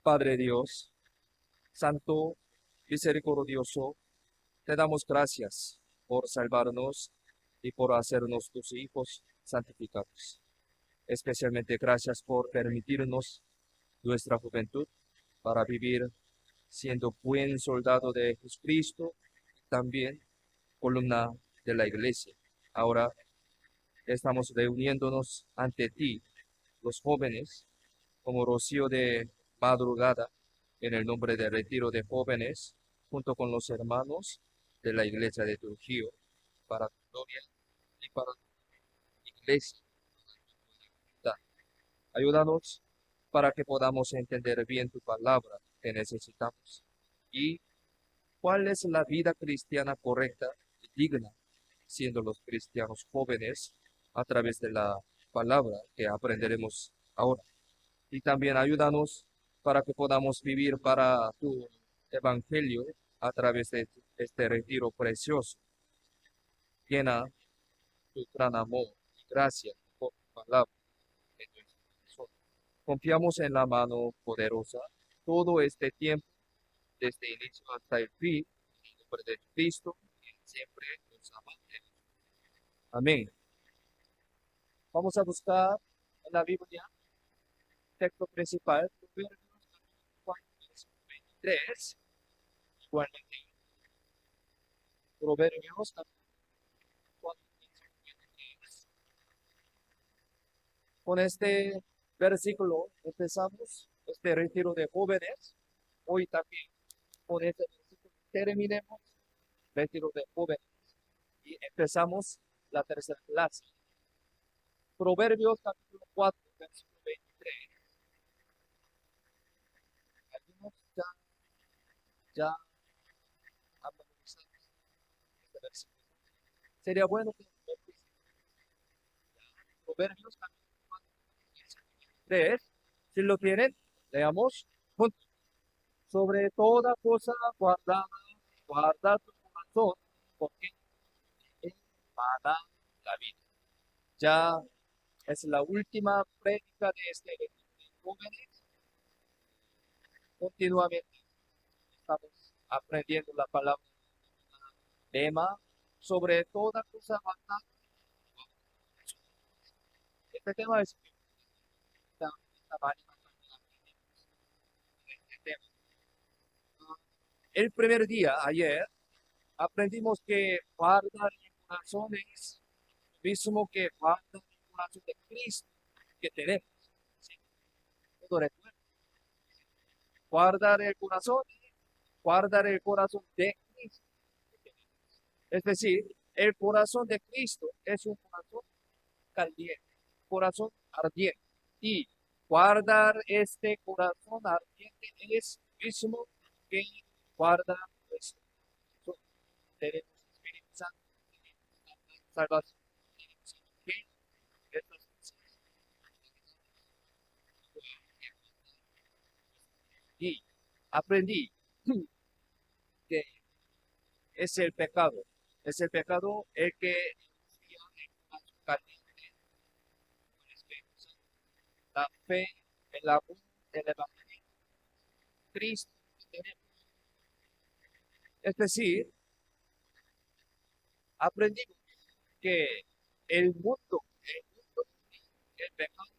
Padre Dios, Santo, misericordioso, te damos gracias por salvarnos y por hacernos tus hijos santificados. Especialmente gracias por permitirnos nuestra juventud para vivir siendo buen soldado de Jesucristo, también columna de la iglesia. Ahora estamos reuniéndonos ante ti, los jóvenes, como rocío de madrugada, en el nombre de Retiro de Jóvenes, junto con los hermanos de la iglesia de Trujillo, para tu gloria y para tu iglesia. Ayúdanos para que podamos entender bien tu palabra que necesitamos y cuál es la vida cristiana correcta y digna, siendo los cristianos jóvenes a través de la palabra que aprenderemos ahora. Y también ayúdanos para que podamos vivir para tu evangelio a través de este retiro precioso. Llena tu gran amor y gracia por tu palabra en nuestro corazón. Confiamos en la mano poderosa todo este tiempo, desde el inicio hasta el fin, en el nombre de Cristo, que siempre nos ama. Amén. Vamos a buscar en la Biblia, texto principal, Proverbios capítulo 4, versículo 23, igualmente Proverbios capítulo 4, versículo 23. Con este versículo empezamos este retiro de jóvenes. Hoy también con este versículo terminemos el retiro de jóvenes y empezamos la tercera clase. Proverbios capítulo 4, versículo 23. Algunos ya han memorizado este versículo. Sería bueno que Proverbios capítulo 4, versículo 23, si lo tienen, leamos juntos. Sobre toda cosa guardada, guarda tu corazón, porque él va la vida. Ya es la última prédica de este retiro de jóvenes. Continuamente estamos aprendiendo la palabra tema sobre toda cosa guardada. Este tema es esta mañana también aprendimos este tema. El primer día, ayer, aprendimos que guardar el corazón es lo mismo que guardar el corazón de Cristo que tenemos. ¿Sí? Todo recuerda. Guardar el corazón, guardar el corazón de Cristo que tenemos. Es decir, el corazón de Cristo es un corazón caliente, corazón ardiente. Y guardar este corazón ardiente es lo mismo que guardar nuestro corazón. Tenemos Espíritu Santo, tenemos salvación, tenemos Evangelio, estas cosas. Y aprendí que es el pecado el que enfría el corazón caliente con el Espíritu Santo. La fe, el amor, el Evangelio, Cristo que tenemos. Es decir, aprendimos que el mundo, el pecado,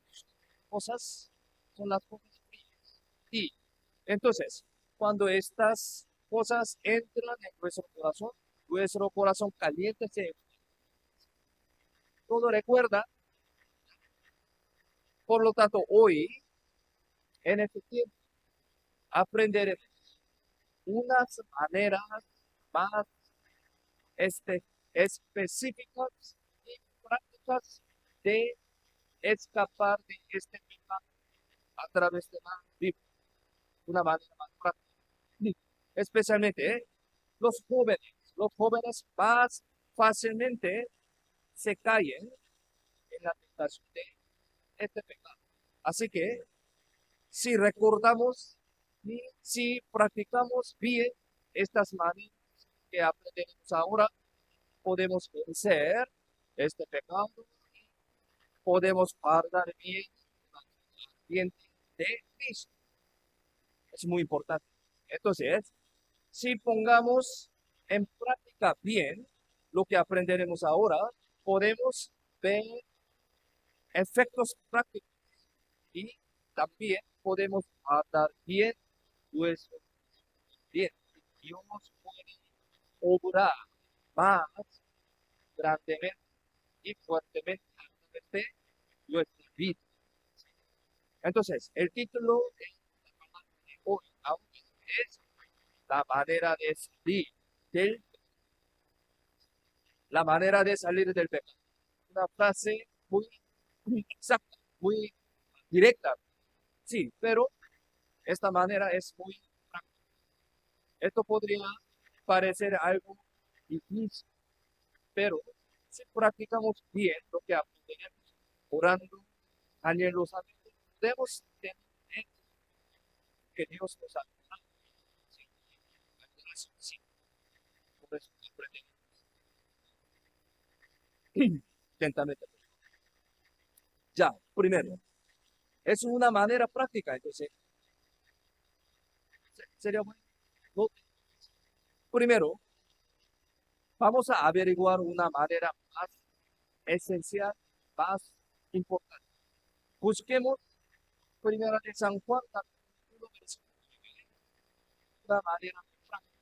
cosas son las cosas frías. Y entonces, cuando estas cosas entran en nuestro corazón caliente se todo recuerda. Por lo tanto, hoy, en este tiempo, aprenderemos unas maneras más este, específicas y prácticas de escapar de este pecado a través de la Biblia, una manera más práctica. Sí, especialmente los jóvenes más fácilmente se caen en la tentación de este pecado. Así que si recordamos y si practicamos bien estas maneras que aprendemos ahora, podemos vencer este pecado, podemos guardar bien la ardiente de Cristo. es muy importante. Entonces, si pongamos en práctica bien lo que aprenderemos ahora, podemos ver efectos prácticos y también podemos hablar bien nuestro bien. Dios puede obrar más grandemente y fuertemente a través de nuestra vida. Entonces, el título de la palabra de hoy aún es la manera de salir del, la manera de salir del pecado. Una frase muy exacta, muy directa, sí, pero esta manera es muy práctica. Esto podría parecer algo difícil, pero si practicamos bien lo que aprendemos, orando anhelosamente, podemos tener que Dios nos ayuda. Sí, sí, por eso aprendemos lentamente. Ya, primero, es una manera práctica, entonces sería bueno. ¿No? Primero, vamos a averiguar una manera más esencial, más importante. Busquemos Primera de San Juan, capítulo 1, versículo 9, una manera práctica.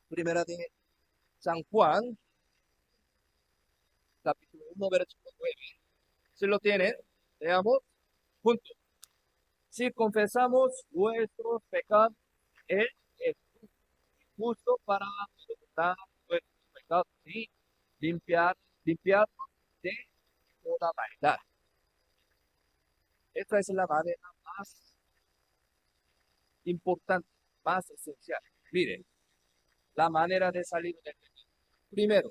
Primera de San Juan, capítulo 1, versículo 9. Si lo tienen, leamos juntos. Si confesamos nuestros pecados, Él es justo para perdonar nuestros pecados y limpiarnos de toda maldad. Esta es la manera más importante, más esencial. Miren, la manera de salir del pecado. Primero,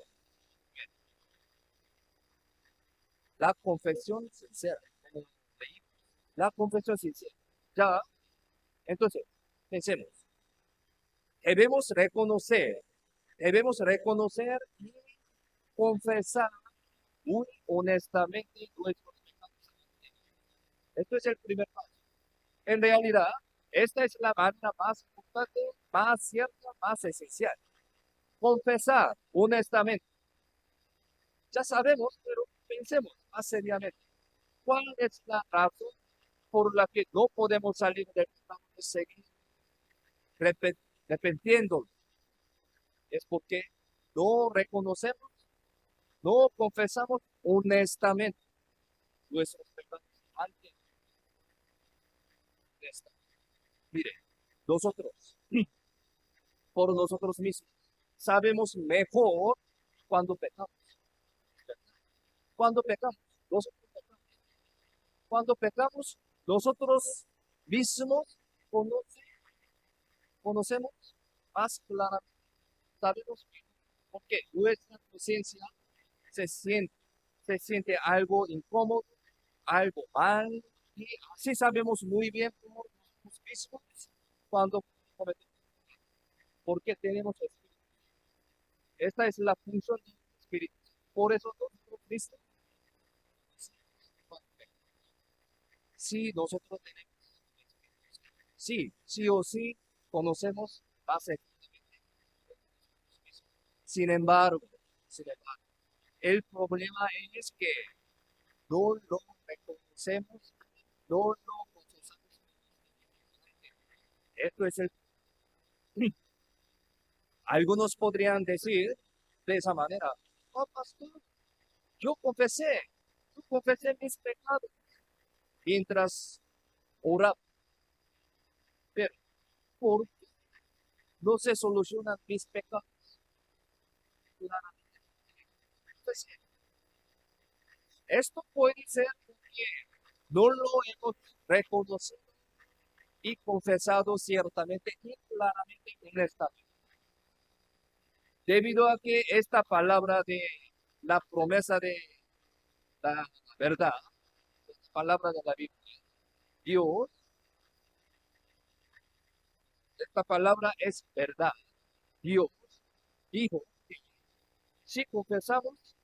la confesión sincera. La confesión sincera. Ya, entonces, pensemos. Debemos reconocer, debemos reconocer y confesar muy honestamente nuestros pecados. Esto es el primer paso. En realidad, esta es la manera más importante, más cierta, más esencial. Confesar honestamente. Ya sabemos, pero pensemos más seriamente. ¿Cuál es la razón por la que no podemos salir del pecado de seguir repitiéndolo? Es porque no reconocemos, no confesamos honestamente nuestros pecados ante esta. Mire, nosotros, por nosotros mismos, sabemos mejor cuando pecamos. Cuando pecamos, nosotros pecamos. Cuando pecamos, nosotros mismos conocemos más claramente, sabemos mejor, porque nuestra conciencia se siente, se siente algo incómodo, algo mal, y así sabemos muy bien cómo nosotros mismos cuando cometemos, porque tenemos espíritu. Esta es la función del espíritu. Por eso nosotros mismos, sí, nosotros tenemos sí, sí o sí conocemos más exactamente. Sin embargo, sin embargo, el problema es que no lo reconocemos, no lo confesamos. Esto es el... Algunos podrían decir de esa manera, oh, pastor, yo confesé mis pecados mientras oraba, pero ¿por qué no se solucionan mis pecados? Entonces, esto puede ser porque no lo hemos reconocido y confesado ciertamente y claramente en esta vida. Debido a que esta palabra de la promesa de la verdad, esta palabra de la Biblia, Dios, esta palabra es verdad. Dios dijo que si confesamos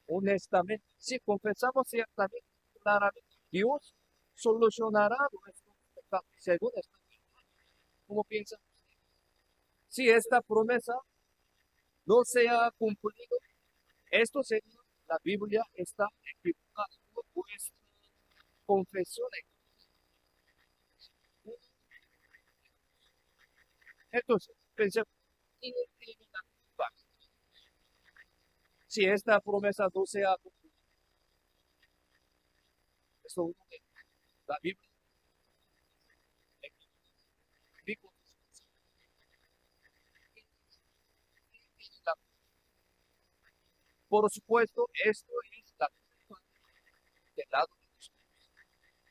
honestamente, si confesamos ciertamente, claramente, Dios solucionará nuestros pecados, según esta promesa. ¿Cómo piensan? Si esta promesa no se ha cumplido, esto sería, la Biblia está equivocada. Vuestra confesión equivocada. Entonces, pensemos, ¿quién tiene la culpa? Si esta promesa no se ha cumplido, eso uno de la Biblia equivocada. Por supuesto, esto es la culpa del lado de Dios.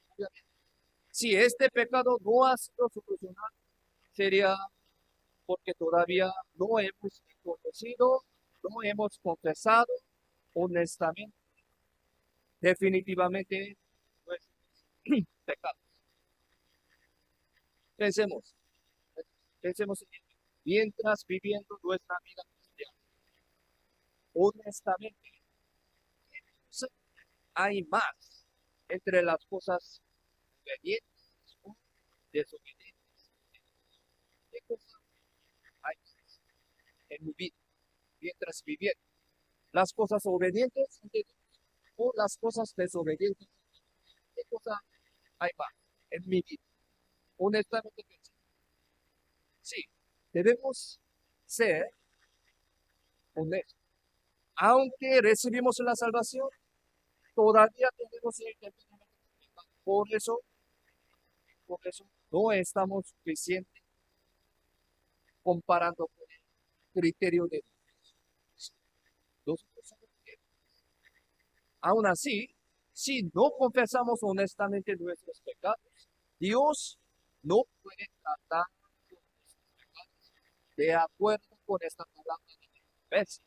Obviamente, si este pecado no ha sido solucionado, sería porque todavía no hemos conocido, no hemos confesado honestamente, definitivamente nuestros pecados. Pensemos, pensemos en ello. Mientras viviendo nuestra vida cristiana, honestamente, hay más entre las cosas obedientes o desobedientes. ¿Qué cosas hay en mi vida mientras viviendo? Las cosas obedientes de Dios o las cosas desobedientes. ¿Qué cosa hay más en mi vida? Honestamente, sí, debemos ser honestos. Aunque recibimos la salvación, todavía tenemos el temperamento del pecado. Por eso no estamos suficientes comparando con el criterio de Dios. Nosotros somos débiles. Aún así, si no confesamos honestamente nuestros pecados, Dios no puede tratar con nuestros pecados de acuerdo con esta palabra de confesión.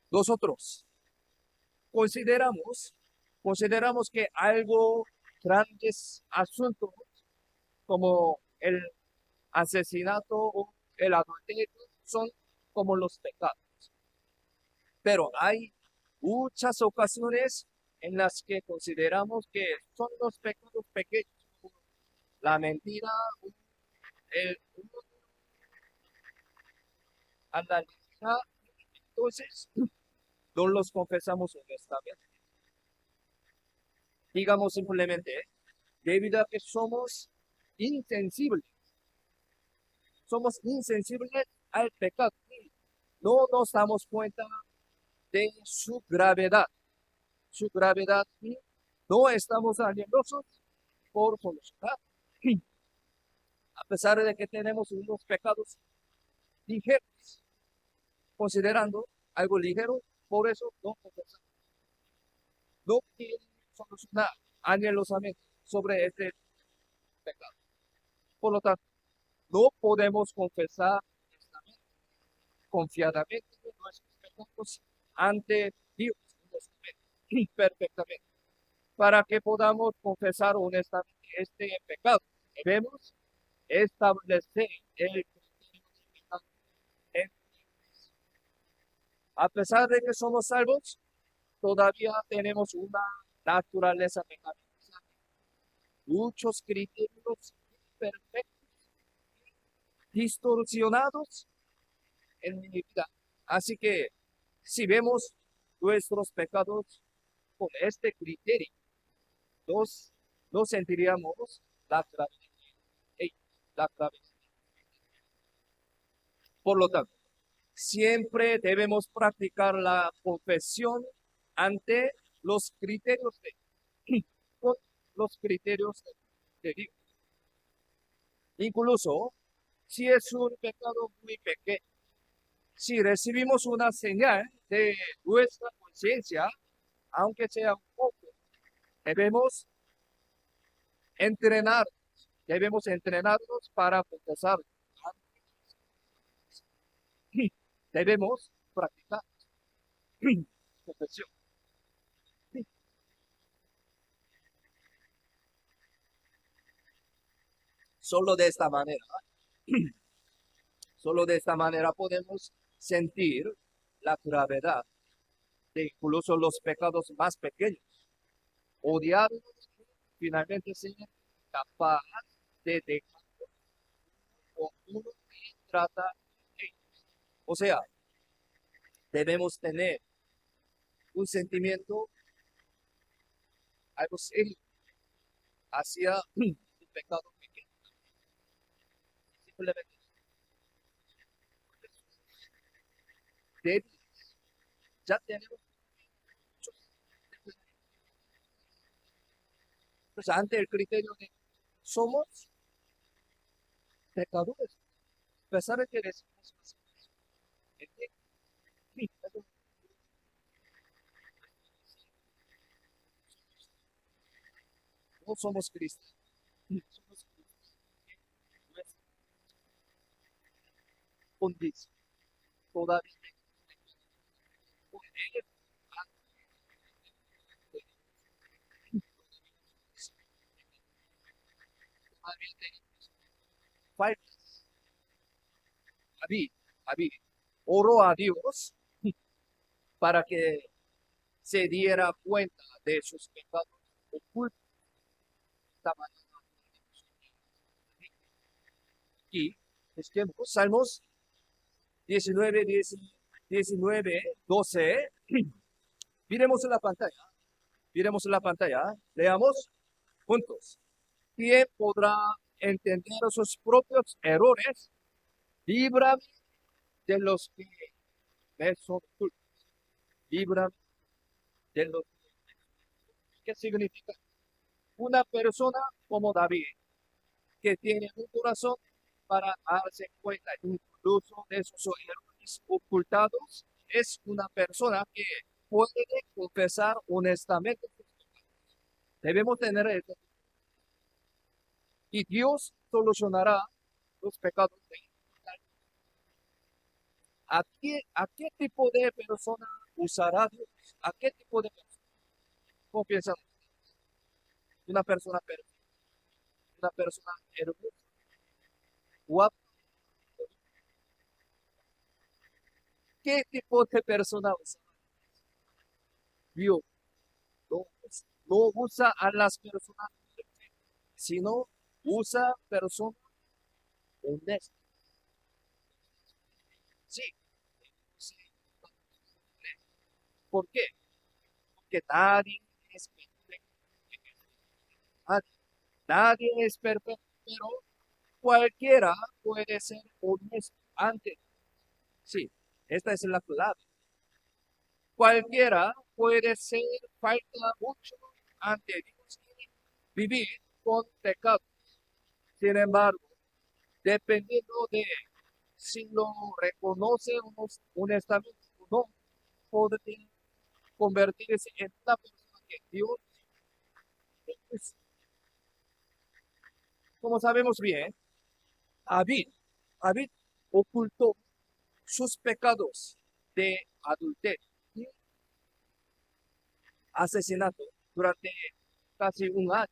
Nosotros consideramos que algo grandes asuntos como el asesinato o el adulterio son como los pecados. Pero hay muchas ocasiones en las que consideramos que son los pecados pequeños, como la mentira, el la ligereza. Entonces, no los confesamos honestamente. Digamos simplemente, debido a que somos insensibles al pecado. No nos damos cuenta de su gravedad y no estamos anhelosos por solucionar. A pesar de que tenemos unos pecados ligeros, considerando algo ligero, por eso no confesamos. No quieren solucionar anhelosamente sobre este pecado. Por lo tanto, no podemos confesar honestamente, confiadamente nuestros pecados ante Dios perfectamente. Para que podamos confesar honestamente este pecado, debemos establecer el criterio de pecado en Dios. A pesar de que somos salvos, todavía tenemos una naturaleza pecaminosa, muchos criterios imperfectos, distorsionados en mi vida. Así que si vemos nuestros pecados con este criterio, nos sentiríamos la gravedad. La gravedad. Por lo tanto, siempre debemos practicar la confesión ante los criterios con los criterios de Dios. Incluso si es un pecado muy pequeño, si recibimos una señal de nuestra conciencia, aunque sea un poco, debemos entrenar, debemos entrenarnos para confesar. Debemos practicar confesión. Solo de esta manera, solo de esta manera podemos sentir la gravedad de incluso los pecados más pequeños, odiarlos finalmente ser capaz de dejar con uno que trata de ellos. O sea, debemos tener un sentimiento algo serio hacia un pecado pequeño. Simplemente débiles. Ya tenemos muchos. Pues ante el criterio de somos pecadores, a pesar de que decimos no somos cristianos, somos cristianos. Nuestra condición todavía poder todavía tenemos faltas. David, David oró a Dios para que se diera cuenta de sus pecados ocultos. Esta mañana aquí, busquemos Salmos 19, 19, 12. Miremos en la pantalla. Miremos en la pantalla. Leamos juntos. ¿Quién podrá entender sus propios errores? Líbrame de los que me son ocultos. Líbrame de los que... ¿Qué significa? Una persona como David, que tiene un corazón para darse cuenta incluso de sus errores ocultados, es una persona que puede confesar honestamente sus pecados. Debemos tener esto. Y Dios solucionará los pecados de Israel. ¿A qué tipo de persona usará Dios? ¿A qué tipo de persona? ¿Cómo piensan ustedes? Una persona perfecta, una persona hermosa, guapa. ¿Qué tipo de persona usa? Dios no, no usa a las personas perfectas, sino usa personas honestas. Sí, sí. ¿Por qué? Porque nadie es perfecto. Nadie, nadie es perfecto, pero cualquiera puede ser honesto antes. Sí, esta es la clave. Cualquiera puede ser falta mucho ante Dios y vivir con pecado. Sin embargo, dependiendo de si lo reconoce honestamente o no, podría convertirse en una persona que Dios es. Como sabemos bien, David, David ocultó sus pecados de adulterio y asesinato durante casi un año.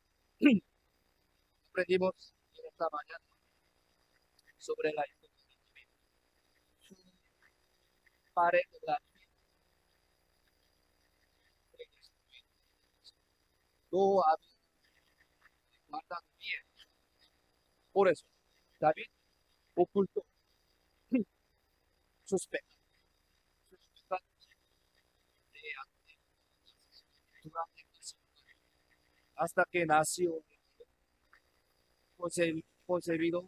Aprendimos en esta mañana sobre la historia de David. Su pared de la no había guardado bien. Por eso, David ocultó sus pecados, sus pecados de durante hasta que nació concebido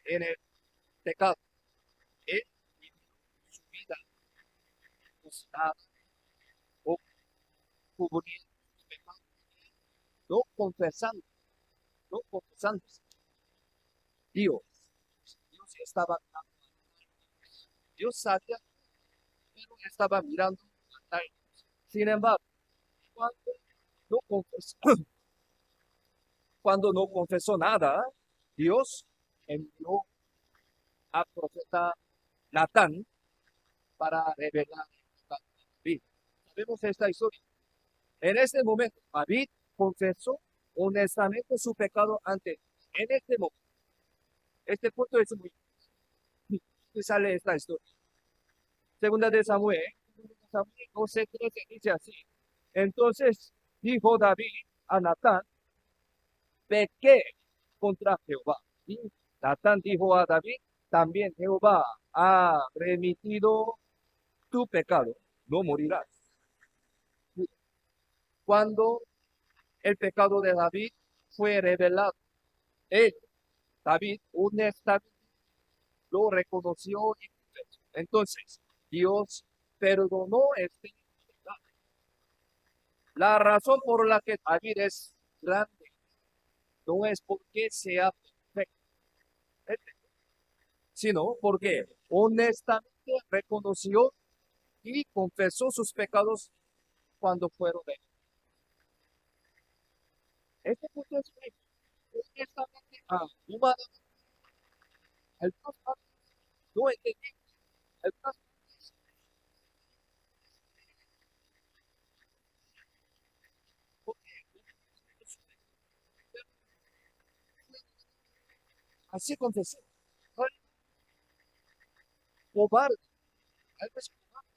en el pecado. Él vivió su vida cocinada o cubriendo sus pecados, no confesando, no confesándose. Dios, Dios estaba, Dios sabía, pero estaba mirando a tal. Sin embargo, cuando no confesó, cuando no confesó nada, Dios envió al profeta Natán para revelar el pecado de David. Sabemos esta historia. En este momento, David confesó honestamente su pecado ante Dios. En este momento, este punto es muy y sale esta historia. Segunda de Samuel 12:13 dice así. Entonces dijo David a Natán, pequé contra Jehová. Y Natán dijo a David, también Jehová ha remitido tu pecado, no morirás. Cuando el pecado de David fue revelado, él, David, honestamente lo reconoció y confesó. Entonces, Dios perdonó este pecado. La razón por la que David es grande no es porque sea perfecto, sino porque honestamente reconoció y confesó sus pecados cuando fueron de él. Este punto es muy honestamente, humanamente, algunas partes no entendimos, algunas partes porque así confesó. Soy cobarde, tal vez cobarde,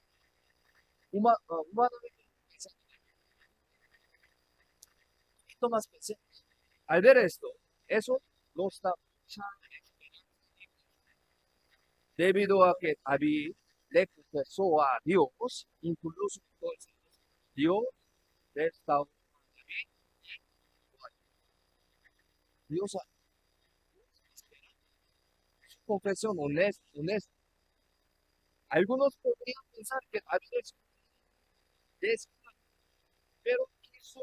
humanamente, es un poquito más pensé. Al ver esto, eso no está debido a que David le confesó a Dios, incluso entonces Dios le estaba Dios su confesión honesta. Algunos podrían pensar que David es descarado, pero hizo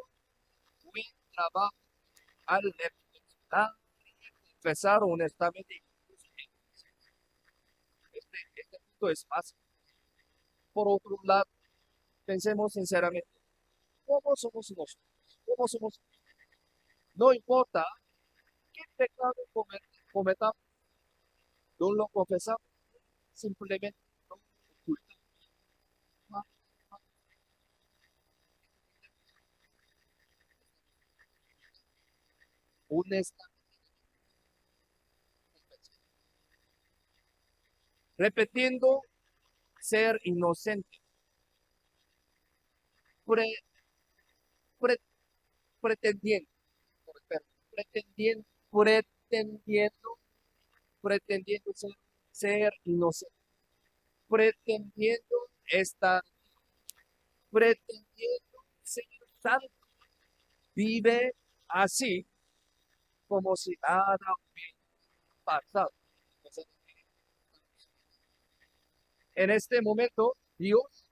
buen trabajo al reflexionar y confesar honestamente. Este punto es fácil. Por otro lado, pensemos sinceramente, ¿cómo somos nosotros? ¿Cómo somos? No importa qué pecado cometamos, no lo confesamos, simplemente lo ocultamos. Honestamente, repitiendo ser inocente, pre- pre- pretendiendo, perdón, pretendiendo, pretendiendo ser inocente, pretendiendo estar, pretendiendo ser santo, vive así como si nada hubiera pasado. En este momento, Dios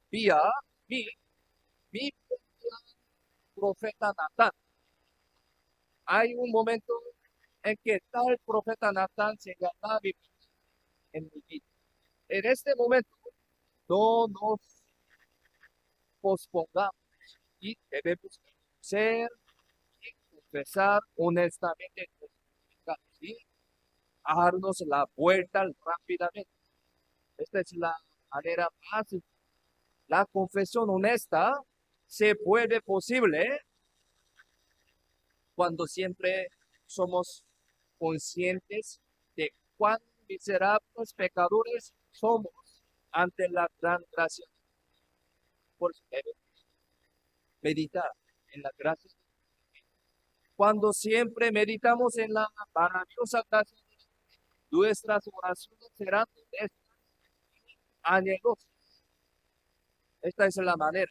vía mi, mi profeta Natán. Hay un momento en que tal profeta Natán se llama en mi vida. En este momento, no nos pospongamos y debemos ser y confesar honestamente nuestros pecados y darnos la vuelta rápidamente. Esta es la manera fácil. La confesión honesta se puede posible cuando siempre somos conscientes de cuán miserables pecadores somos ante la gran gracia. Por eso debemos meditar en la gracia. Cuando siempre meditamos en la maravillosa gracia, nuestras oraciones serán anhelos. Esta es la manera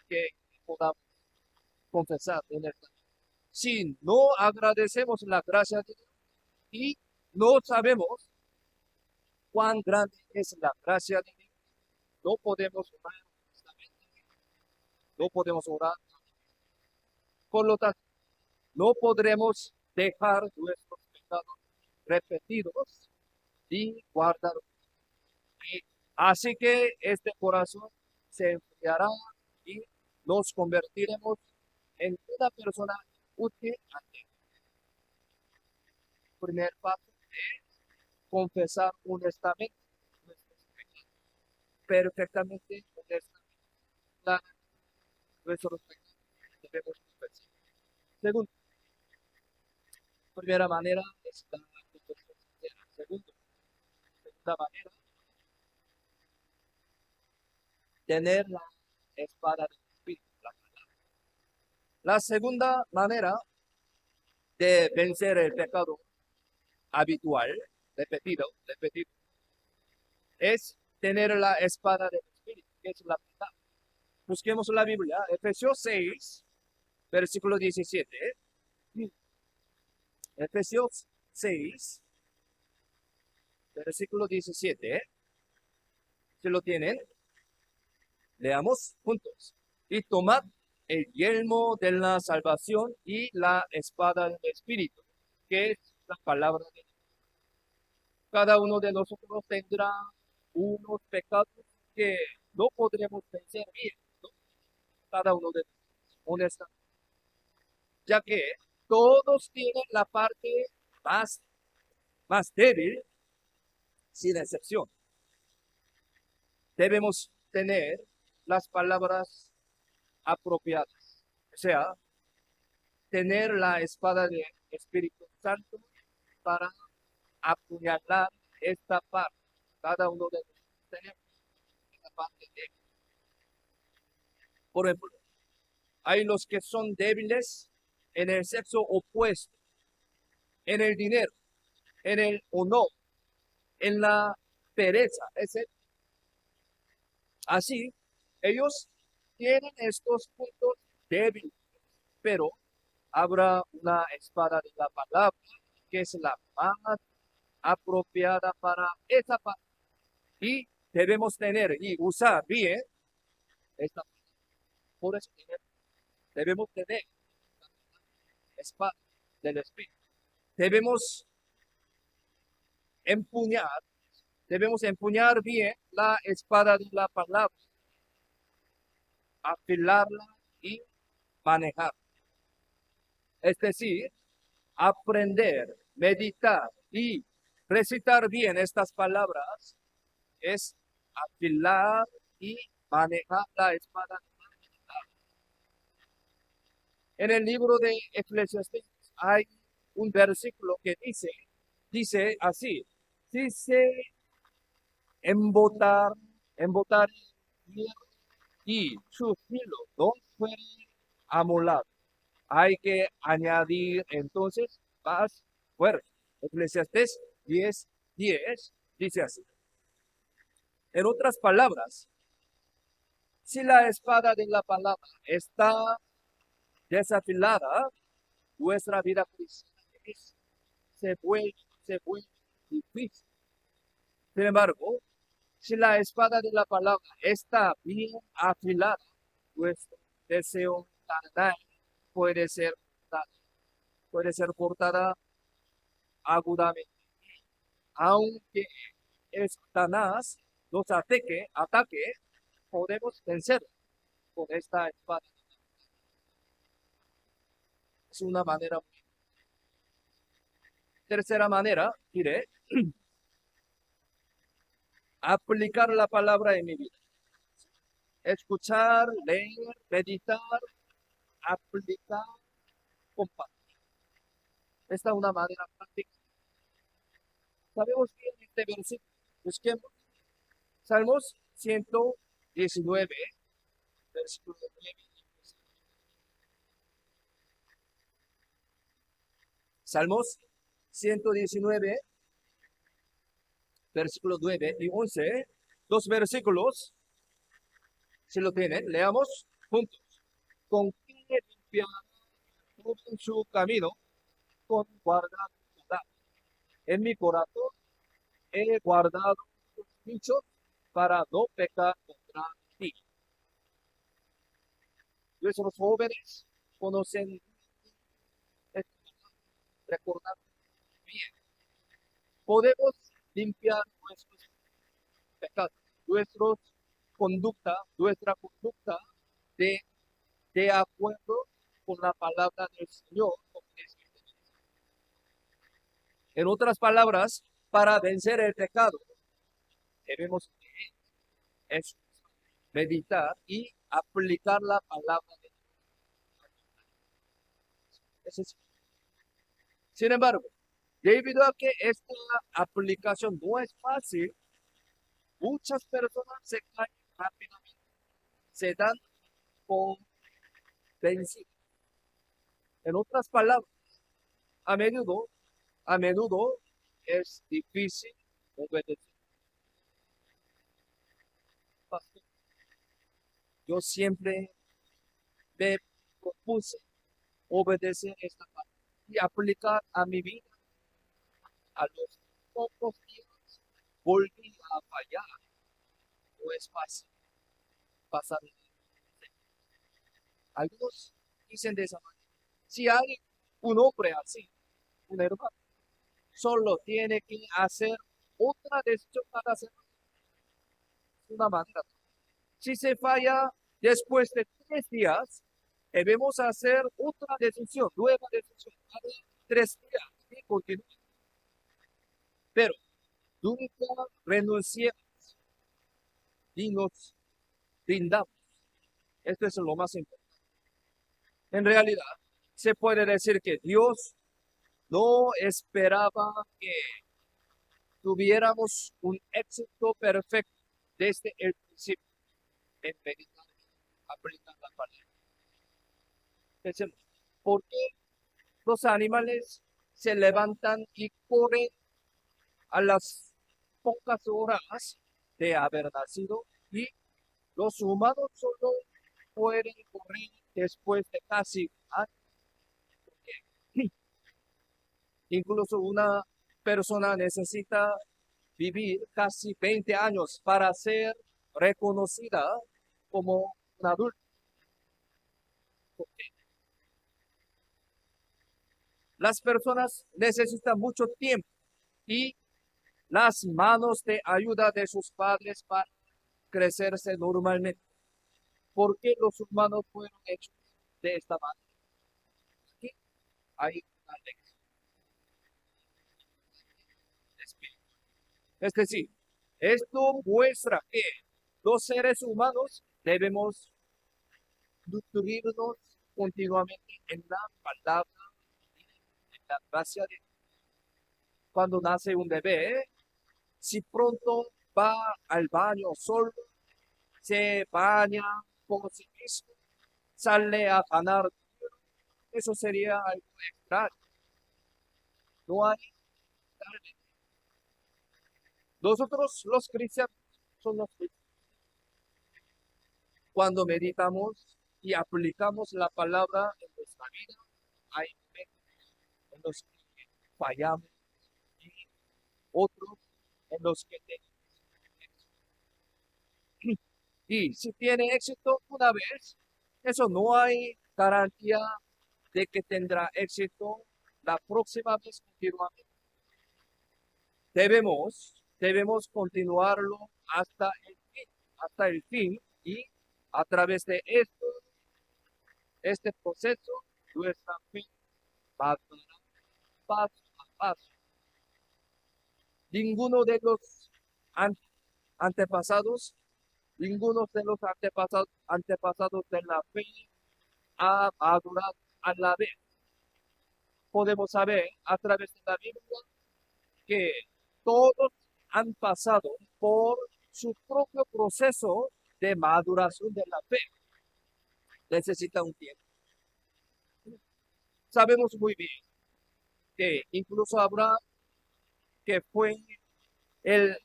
que podamos confesar en esta. Si no agradecemos la gracia de Dios y no sabemos cuán grande es la gracia de Dios, no podemos orar honestamente, no podemos orar. Por lo tanto, no podremos dejar nuestros pecados repetidos y guardarlos. Así que este corazón se enfriará y nos convertiremos en una persona útil ante Dios. Primer paso es confesar honestamente nuestros pecados, perfectamente honestamente. Claro, nuestros pecados debemos confesar. Segundo, primera manera es la confesión sincera. Segunda manera, tener la espada del Espíritu, la palabra. La segunda manera de vencer el pecado habitual, repetido, es tener la espada del Espíritu, que es la verdad. Busquemos la Biblia, Efesios 6, versículo 17. Efesios 6, versículo 17. Si lo tienen, leamos juntos. Y tomad el yelmo de la salvación y la espada del Espíritu, que es la palabra de Dios. Cada uno de nosotros tendrá unos pecados que no podremos vencer bien, ¿no? Cada uno de nosotros, honestamente, ya que todos tienen la parte más débil, sin excepción. Debemos tener las palabras apropiadas, o sea, tener la espada del Espíritu Santo para apuñalar esta parte. Cada uno de nosotros tenemos esta parte débil. Por ejemplo, hay los que son débiles en el sexo opuesto, en el dinero, en el honor, en la pereza, etc. Así, ellos tienen estos puntos débiles, pero habrá una espada de la palabra que es la más apropiada para esa parte. Y debemos tener y usar bien esta parte. Por eso debemos tener la espada del Espíritu. Debemos empuñar, debemos empuñar bien la espada de la palabra, afilarla y manejar. Es decir, aprender, meditar y recitar bien estas palabras es afilar y manejar la espada. En el libro de Eclesiastés hay un versículo que dice así: si se embotar hierro y su filo no fuere amolado, hay que añadir entonces más fuerza. Eclesiastés 10:10 dice así. En otras palabras, si la espada de la palabra está desafilada, nuestra vida cristiana se vuelve difícil. Sin embargo, si la espada de la palabra está bien afilada, nuestro deseo carnal puede ser cortada agudamente. Aunque Satanás nos ataque, podemos vencer con esta espada. Es una manera. Tercera manera, diré, aplicar la palabra en mi vida. Escuchar, leer, meditar, aplicar, compartir. Esta es una manera práctica. Sabemos bien este versículo. Busquemos Salmos 119, versículo 9. Salmos 119, versículos 9 y 11. Dos versículos, si lo tienen, leamos juntos. Con quien limpiará todo su camino, con guardar verdad. En mi corazón he guardado tus dichos para no pecar contra ti. Nuestros jóvenes conocen esto, recordar bien. Podemos limpiar nuestros pecados, nuestra conducta de, de acuerdo con la palabra del Señor. En otras palabras, para vencer el pecado, debemos meditar y aplicar la palabra de Dios. Sin embargo, debido a que esta aplicación no es fácil, muchas personas se caen rápidamente, se dan por vencidas. En otras palabras, A menudo, a menudo es difícil obedecer. Pastor, yo siempre me propuse obedecer esta palabra y aplicar a mi vida. A los pocos días volví a fallar. No es fácil pasar. Algunos dicen de esa manera. Si hay un hombre así, un hermano, solo tiene que hacer otra decisión cada semana. Una manera. Si se falla después de 3 días, debemos hacer otra decisión, nueva decisión, cada 3 días y continuar. Pero nunca renunciemos y nos rindamos. Esto es lo más importante. En realidad, se puede decir que Dios no esperaba que tuviéramos un éxito perfecto desde el principio en meditar, aplicar la palabra. Pensemos, ¿por qué los animales se levantan y corren a las pocas horas de haber nacido y los humanos solo pueden correr después de casi un año? Incluso una persona necesita vivir casi 20 años para ser reconocida como un adulto. Las personas necesitan mucho tiempo y las manos de ayuda de sus padres para crecerse normalmente. ¿Por qué los humanos fueron hechos de esta manera? Aquí hay una lección espiritual. Es decir, esto muestra que los seres humanos debemos nutrirnos continuamente en la palabra, en la gracia de Dios. Cuando nace un bebé, si pronto va al baño solo, se baña por sí mismo, sale a ganar dinero, eso sería algo extraño. No hay tal. Nosotros los cristianos somos cristianos. Cuando meditamos y aplicamos la palabra en nuestra vida, hay momentos en los que fallamos y otros en los que tenemos éxito. Y si tiene éxito una vez, eso no hay garantía de que tendrá éxito la próxima vez continuamente. Debemos continuarlo hasta el fin y a través de este proceso, nuestra fe va paso a paso. Ninguno de los an- antepasados, ninguno de los antepasados de la fe ha madurado a la vez. Podemos saber a través de la Biblia que todos han pasado por su propio proceso de maduración de la fe. Necesita un tiempo. Sabemos muy bien que incluso Abraham, que fue el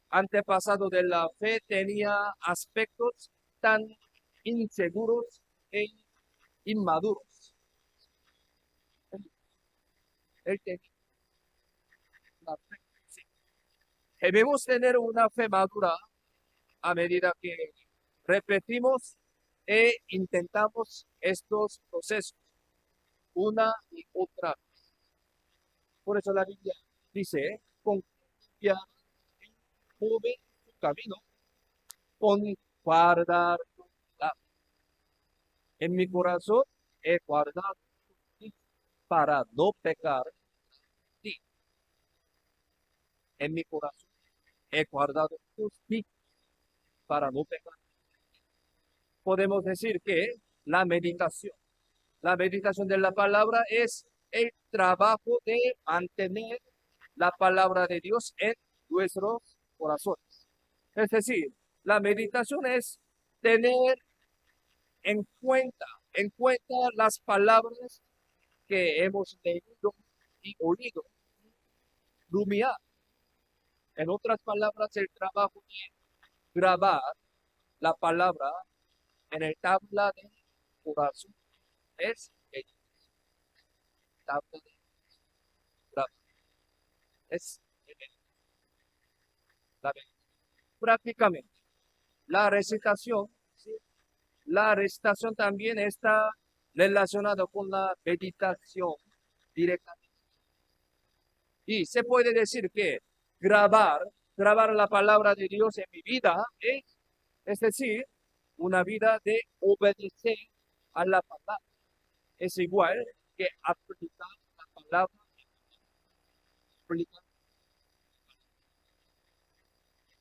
antepasado de la fe, tenía aspectos tan inseguros e inmaduros. Él tenía una fe. Sí. Debemos tener una fe madura a medida que repetimos e intentamos estos procesos una y otra vez. Por eso la Biblia dice, confiar en joven su camino, con guardar tu palabra. En mi corazón he guardado para no pecar. Sí, en mi corazón he guardado tus dichos para no pecar. Podemos decir que la meditación, la meditación de la palabra es el trabajo de mantener la palabra de Dios en nuestros corazones. Es decir, la meditación es tener en cuenta las palabras que hemos leído y oído, rumiar. En otras palabras, el trabajo de grabar la palabra en el tabla de corazón es el tabla de grabar. Es el- la prácticamente. La recitación, ¿sí? La recitación también está relacionada con la meditación directa. Y se puede decir que grabar la palabra de Dios en mi vida es decir, una vida de obedecer a la palabra. Es igual que aplicar la palabra, aplicar,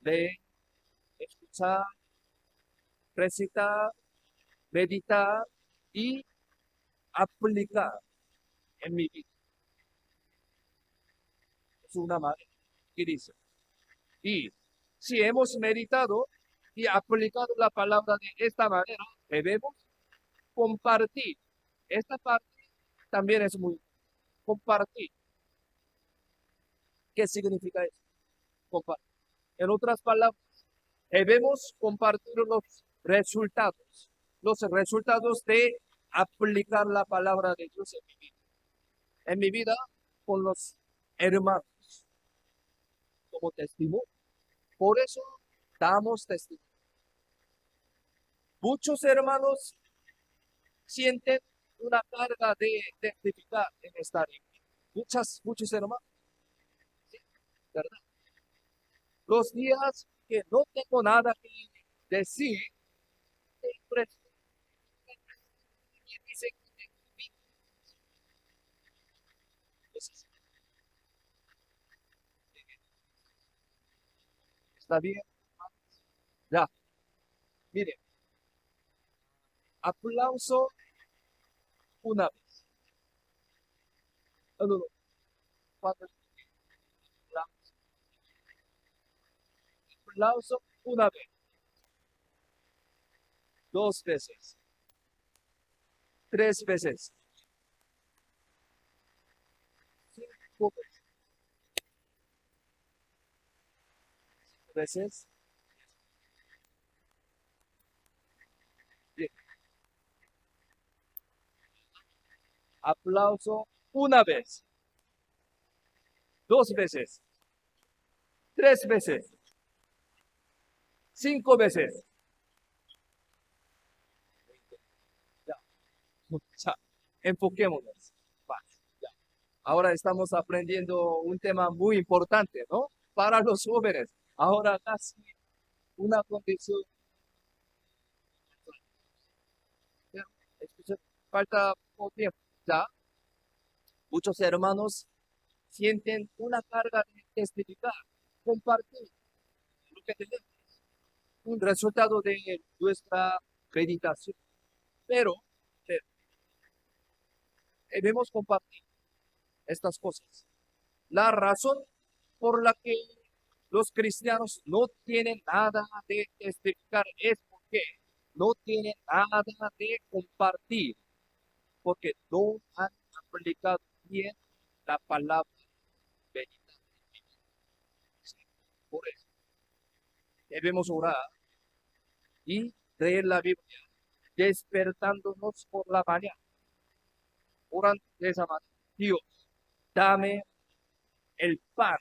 leer, escuchar, recitar, meditar y aplicar en mi vida. Es una manera que dice. Y si hemos meditado y aplicado la palabra de esta manera, debemos compartir. Esta parte también es muy compartir. ¿Qué significa eso? Compartir. En otras palabras, debemos compartir los resultados de aplicar la palabra de Dios en mi vida. En mi vida, con los hermanos, como testimonio. Por eso damos testimonio. Muchos hermanos sienten una carga de testificar en esta vida. Muchos hermanos, ¿sí? ¿Verdad? Los días que no tengo nada que decir, siempre dice que está bien. Ya, mire, aplauso una vez. No, no, no. Cuando aplauso una vez, dos veces, tres veces, cinco veces. Bien. Aplauso una vez, dos veces, tres veces, cinco veces. Ya, ya. Enfoquémonos. Va, ya. Ahora estamos aprendiendo un tema muy importante, ¿no? Para los jóvenes. Ahora casi una condición. Ya, escucha, falta poco tiempo. Ya, muchos hermanos sienten una carga de testificar, compartir lo que tenemos, un resultado de nuestra meditación. Pero debemos compartir estas cosas. La razón por la que los cristianos no tienen nada de testificar es porque no tienen nada de compartir, porque no han aplicado bien la palabra bendita. Sí, por eso debemos orar y leer la Biblia, despertándonos por la mañana. Oran de esa manera. Dios, dame el pan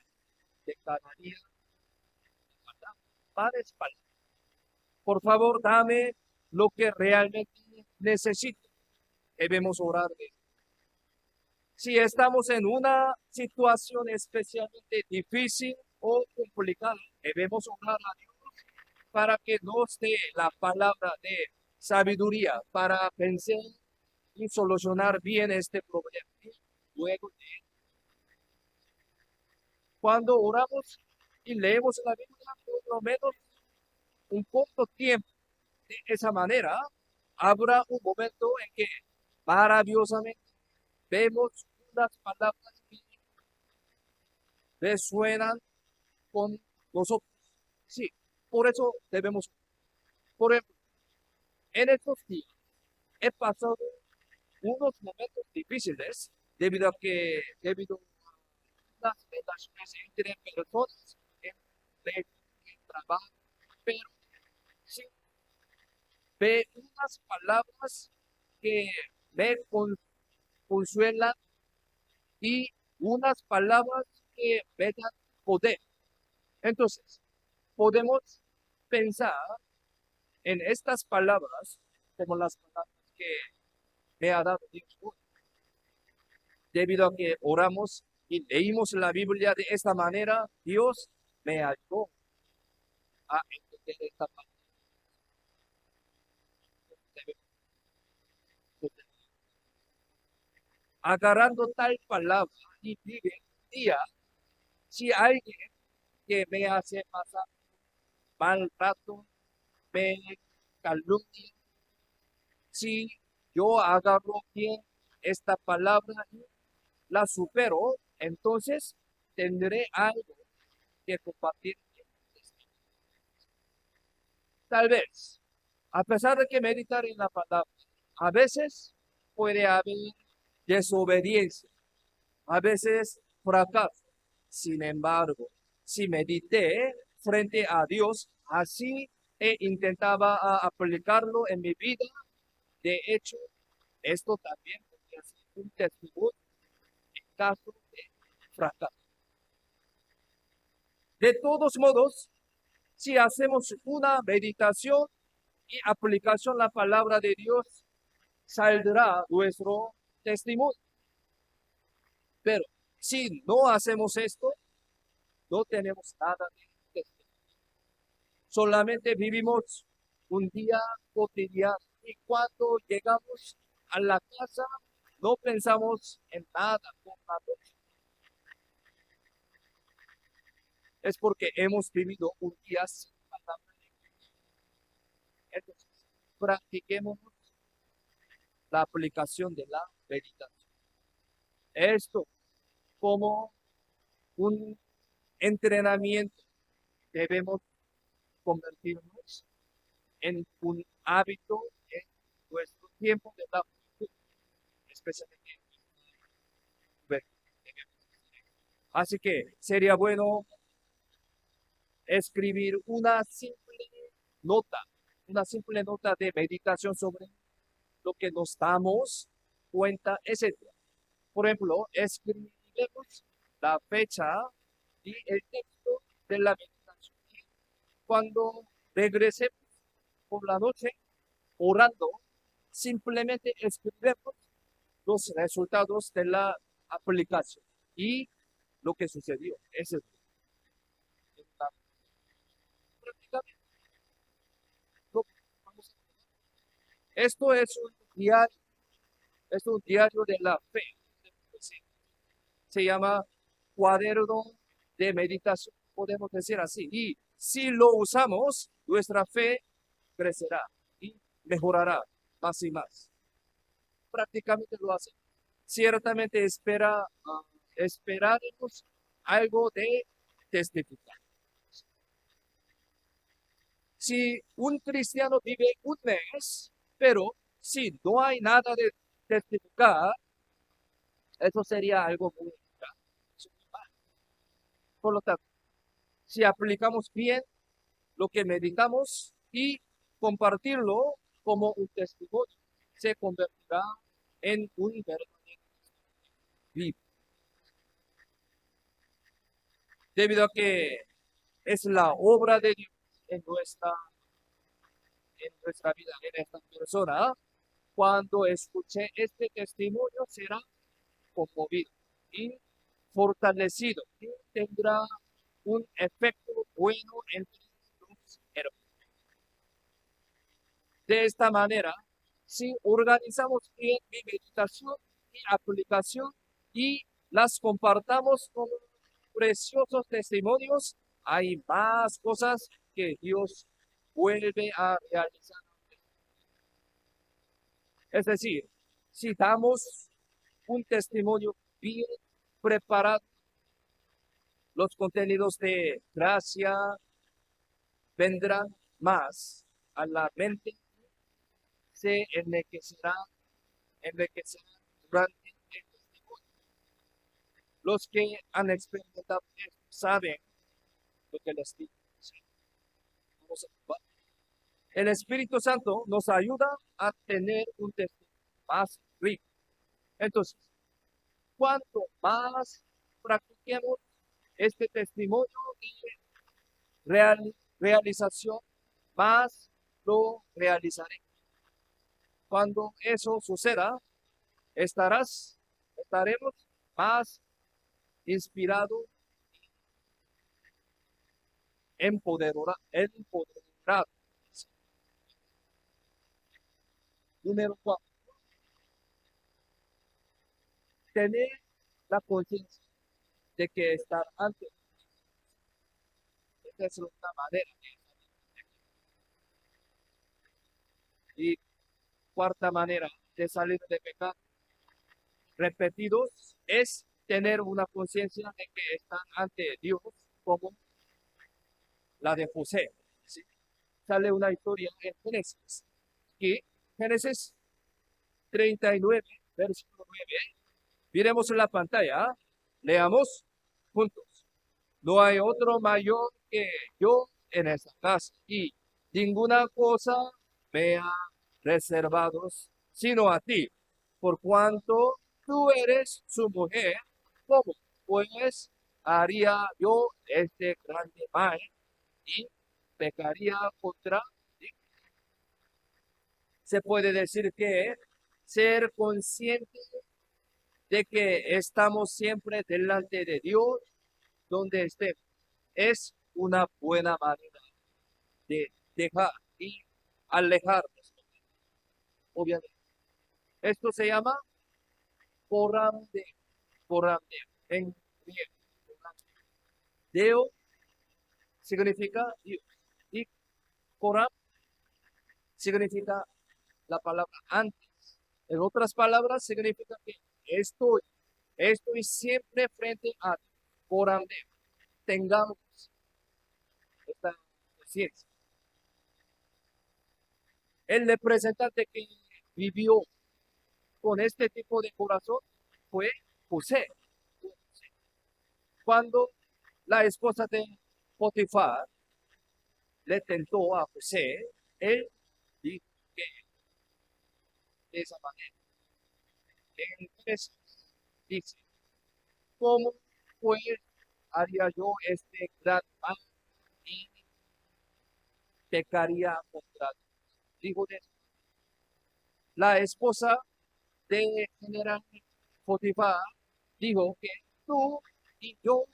de cada día. Pan es pan. Por favor, dame lo que realmente necesito. Debemos orar de eso. Si estamos en una situación especialmente difícil o complicada, debemos orar a Dios para que nos dé la palabra de sabiduría para vencer y solucionar bien este problema. Luego, cuando oramos y leemos la Biblia, por lo menos un corto tiempo, de esa manera, habrá un momento en que maravillosamente vemos unas palabras que resuenan con nosotros. Sí, por eso debemos, por ejemplo, en estos días he pasado unos momentos difíciles debido relaciones entre personas, en trabajo, pero sí ve unas palabras que me consuelan y unas palabras que me dan poder. Entonces, podemos pensar en estas palabras como las palabras que me ha dado Dios hoy, debido a que oramos y leímos la Biblia de esta manera. Dios me ayudó a entender esta palabra. Agarrando tal palabra y vive un día, si alguien que me hace pasar mal rato, me calumnia, si yo agarro bien esta palabra y la supero, entonces tendré algo que compartir. Tal vez, a pesar de que meditar en la palabra, a veces puede haber desobediencia, a veces fracaso. Sin embargo, si medité frente a Dios, así intentaba aplicarlo en mi vida, de hecho, esto también podría ser un testimonio en caso de fracaso. De todos modos, si hacemos una meditación y aplicación a la palabra de Dios, saldrá nuestro testimonio. Pero si no hacemos esto, no tenemos nada de testimonio. Solamente vivimos un día cotidiano y cuando llegamos a la casa no pensamos en nada por la noche. Es porque hemos vivido un día sin palabra de Dios. Entonces, practiquemos la aplicación de la meditación. Esto como un entrenamiento debemos convertirnos en un hábito en nuestro tiempo de la juventud, especialmente en juventud. Así que sería bueno escribir nota, una simple nota de meditación sobre lo que nos damos cuenta ese día. Por ejemplo, escribimos la fecha y el texto de la meditación. Cuando regresemos por la noche orando, simplemente escribimos los resultados de la aplicación y lo que sucedió ese día. Prácticamente, esto es un diario de la fe. Se llama cuaderno de meditación, podemos decir así. Y si lo usamos, nuestra fe crecerá y mejorará más y más. Prácticamente lo hace. Ciertamente esperaremos algo de testificar. Si un cristiano vive un mes, pero si no hay nada de testificar, eso sería algo muy mal. Por lo tanto, si aplicamos bien lo que meditamos y compartirlo como un testimonio, se convertirá en un verdadero vivo. Debido a que es la obra de Dios en nuestra vida, en esta persona, cuando escuche este testimonio será conmovido y fortalecido y tendrá un efecto bueno entre los hermanos. De esta manera, si organizamos bien mi meditación y aplicación y las compartamos como preciosos testimonios, hay más cosas que Dios vuelve a realizar. Es decir, si damos un testimonio bien preparado, los contenidos de gracia vendrán más a la mente, se enriquecerán durante el testimonio. Los que han experimentado esto saben lo que les digo. ¿Sí? Vamos a probar. El Espíritu Santo nos ayuda a tener un testimonio más rico. Entonces, cuanto más practiquemos este testimonio y realización, más lo realizaré. Cuando eso suceda, estaremos más inspirados, empoderados. Número 4, tener la conciencia de que estar ante. Esta es una manera. Y cuarta manera de salir de pecado repetidos es tener una conciencia de que están ante Dios como la de José. ¿Sí? Sale una historia en Génesis, que Génesis 39, versículo 9. Miremos en la pantalla, leamos juntos. No hay otro mayor que yo en esta casa, y ninguna cosa me ha reservado sino a ti, por cuanto tú eres su mujer. ¿Cómo pues haría yo este grande mal y pecaría contra ti? Se puede decir que ser consciente de que estamos siempre delante de Dios, donde estemos, es una buena manera de dejar y alejarnos, obviamente. Esto se llama coramdeo, coramdeo, en griego. Deo significa Dios y coram significa la palabra antes. En otras palabras, significa que estoy siempre frente a coramdeo. Tengamos esta conciencia. El representante que vivió con este tipo de corazón fue José. Cuando la esposa de Potifar le tentó a José, él dijo que de esa manera. Entonces dice, ¿cómo pues haría yo este gran mal y pecaría contra Dios? Dijo de la esposa de general Potifar dijo que tú y yo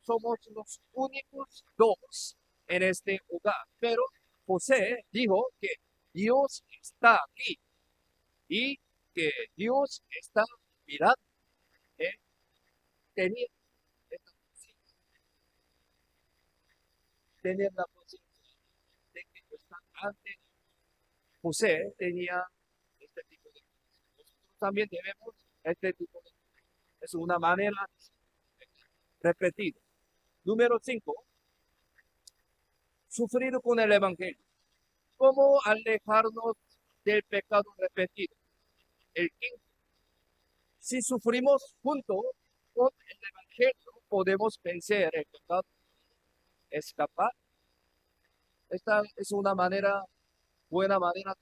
somos los únicos dos en este hogar. Pero José dijo que Dios está aquí y que Dios está mirando. Él tenía esta conciencia, tener la conciencia de que está ante José tenía este tipo de cosas. Nosotros también debemos este tipo de cosas. Es una manera repetida. Número 5, sufrir con el Evangelio. ¿Cómo alejarnos del pecado repetido? El quinto, si sufrimos junto con el Evangelio, podemos vencer el pecado, escapar. Esta es una buena manera.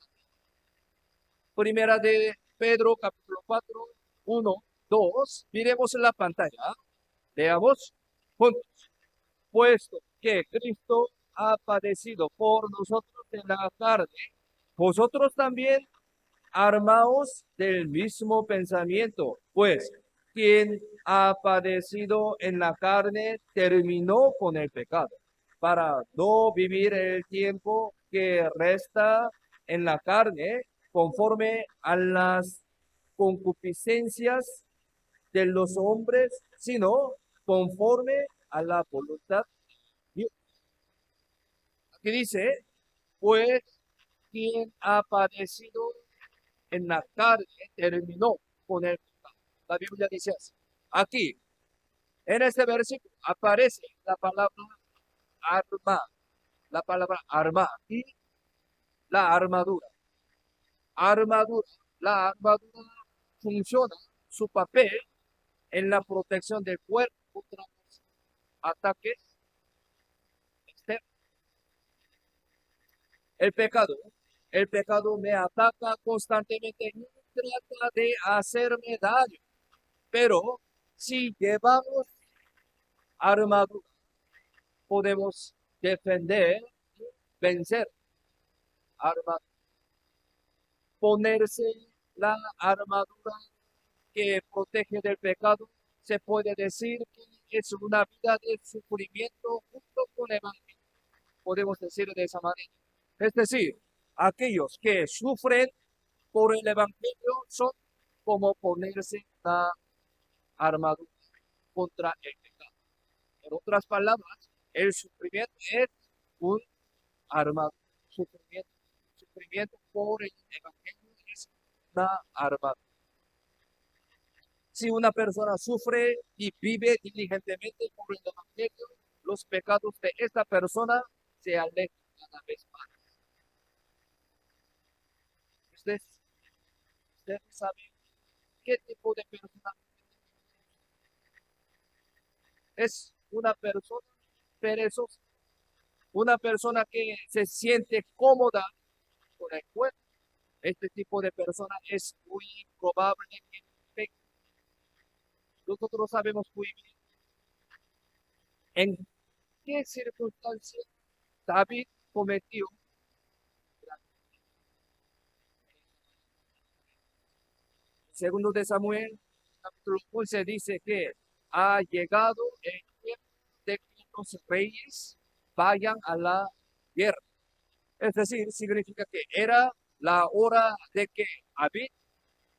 Primera de Pedro, capítulo 4, 1, 2. Miremos en la pantalla. Leamos juntos. Puesto que Cristo ha padecido por nosotros en la carne, vosotros también armaos del mismo pensamiento, pues quien ha padecido en la carne terminó con el pecado, para no vivir el tiempo que resta en la carne conforme a las concupiscencias de los hombres, sino conforme a la voluntad de Dios. Aquí dice, pues quien ha padecido en la carne terminó con el pecado. La Biblia dice así. Aquí, en este versículo, aparece arma, la palabra arma y la armadura. Armadura. La armadura funciona, su papel en la protección del cuerpo contra los ataques externos. El pecado, el pecado me ataca constantemente y trata de hacerme daño. Pero si llevamos armadura, podemos defender y vencer. Armadura. Ponerse la armadura que protege del pecado, se puede decir que es una vida de sufrimiento junto con el evangelio. Podemos decir de esa manera. Es decir, aquellos que sufren por el evangelio son como ponerse la armadura contra el pecado. En otras palabras, el sufrimiento es un armadura. Sufrimiento por el evangelio es una armadura. Si una persona sufre y vive diligentemente por el evangelio, los pecados de esta persona se alejan cada vez más. Usted sabe qué tipo de persona es una persona perezosa, una persona que se siente cómoda con el cuerpo. Este tipo de persona es muy probable que peque. Nosotros sabemos muy bien en qué circunstancias David cometió. Segundo de Samuel, capítulo 11, dice que ha llegado el tiempo de que los reyes vayan a la guerra. Es decir, significa que era la hora de que David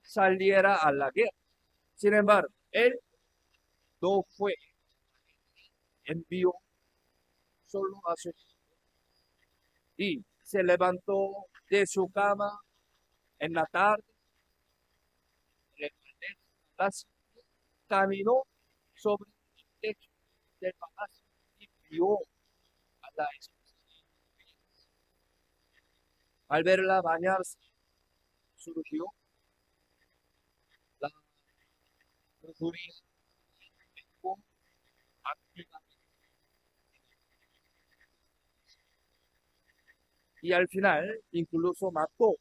saliera a la guerra. Sin embargo, él no fue, envió solo a su y se levantó de su cama en la tarde, en el palacio, caminó sobre el techo del palacio y vio a la esposa. Al verla bañarse, surgió la lujuria activamente. Y al final, incluso mató a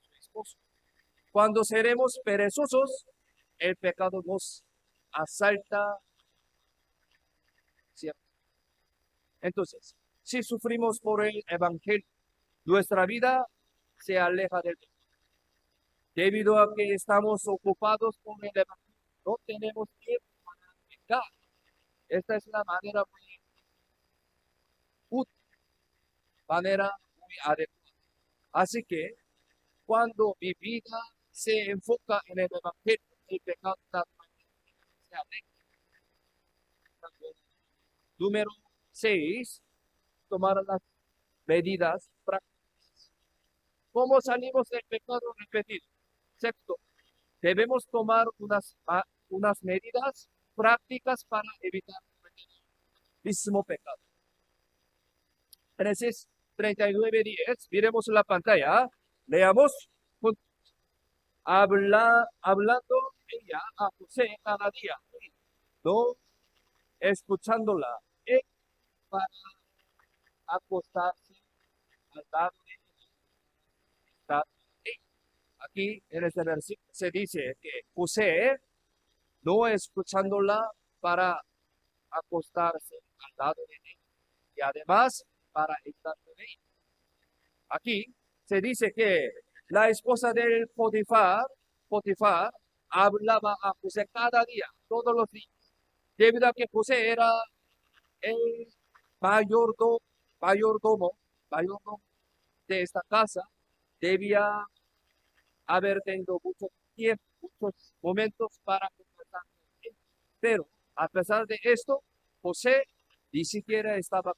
su esposo. Cuando seremos perezosos, el pecado nos asalta siempre. Entonces, si sufrimos por el evangelio, nuestra vida se aleja del pecado. Debido a que estamos ocupados con el evangelio, no tenemos tiempo para pecar. Esta es la manera muy útil, manera muy adecuada. Así que cuando mi vida se enfoca en el evangelio, el pecado se aleja. Número 6, tomar las medidas prácticas. ¿Cómo salimos del pecado repetido? Sexto, debemos tomar unas medidas prácticas para evitar el mismo pecado. Génesis 39:10, miremos la pantalla, leamos juntos. Hablando ella a José cada día, no escuchándola, él para acostarse al lado de ella. Aquí en este versículo se dice que José, no escuchándola para acostarse al lado de ella y además para estar con ella. Aquí se dice que la esposa del Potifar hablaba a José cada día, todos los días, debido a que José era el mayordomo, mayordomo, mayordomo de esta casa, debía haber tenido mucho tiempo, muchos momentos para conversar con él. Pero a pesar de esto, José ni siquiera estaba,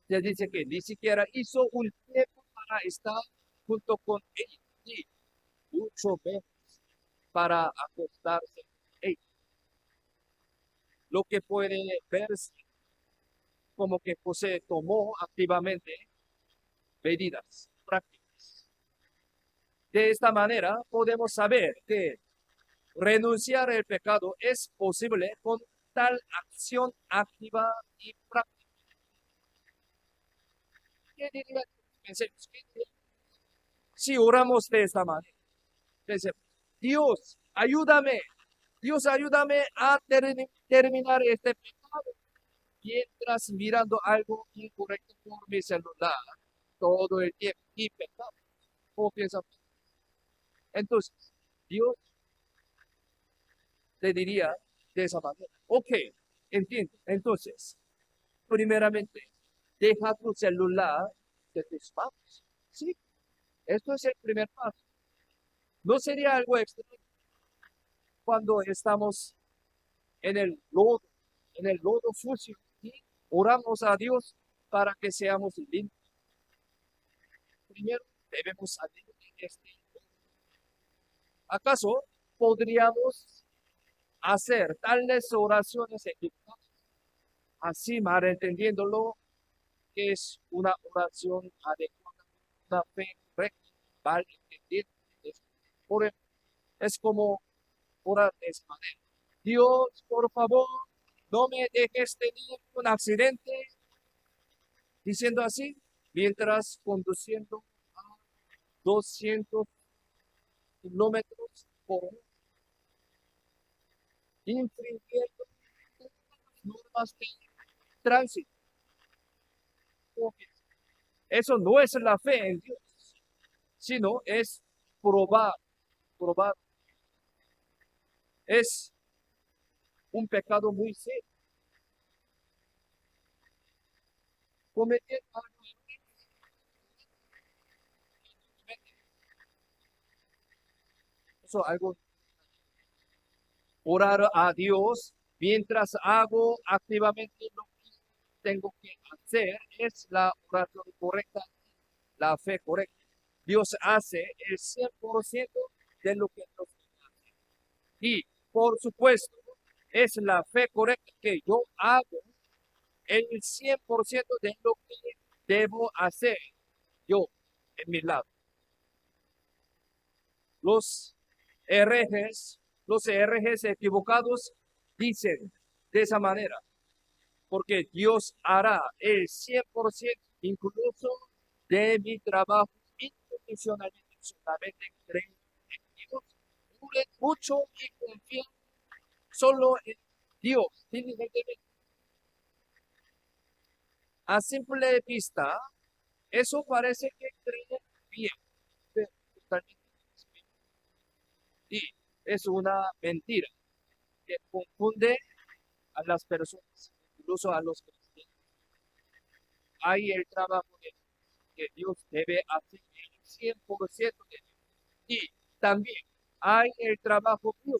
se dice que ni siquiera hizo un tiempo para estar junto con ella y mucho menos para acostarse con ella. Lo que puede verse como que José tomó activamente medidas prácticas. De esta manera podemos saber que renunciar al pecado es posible con tal acción activa y práctica. ¿Qué diría? Pensemos, ¿qué diría? Si oramos de esta manera, pensemos, Dios, ayúdame, Dios, ayúdame a terminar este pecado. Mientras mirando algo incorrecto por mi celular todo el tiempo y pecado. ¿Cómo piensa? Entonces, Dios le diría de esa manera. Ok, entiendo. Entonces, primeramente, deja tu celular de tus manos. Sí, esto es el primer paso. No sería algo extraño cuando estamos en el lodo sucio y oramos a Dios para que seamos limpios. Primero debemos salir de este lodo. ¿Acaso podríamos hacer tales oraciones equivocadas? Así, malentendiéndolo, que es una oración adecuada, una fe recta, mal entendiendo. Por ejemplo, es como orar de esa manera. Dios, por favor, no me dejes tener un accidente, diciendo así, mientras conduciendo a 200 kilómetros por hora, infringiendo las normas de tránsito. Eso no es la fe en Dios, sino es probar, probar. Es un pecado muy serio. Cometer algo, eso algo, orar a Dios mientras hago activamente lo que tengo que hacer es la oración correcta, la fe correcta. Dios hace el 100% de lo que Dios hace. Y, por supuesto, es la fe correcta que yo hago el 100% de lo que debo hacer yo en mi lado. Los los herejes equivocados dicen de esa manera, porque Dios hará el 100% incluso de mi trabajo incondicionalmente, solamente creo en Dios. Duren mucho y confíen solo en Dios, diligentemente. A simple vista, eso parece que creen bien, pero totalmente y es una mentira que confunde a las personas, incluso a los cristianos. Hay el trabajo que Dios debe hacer el 100% de Dios. Y también hay el trabajo mío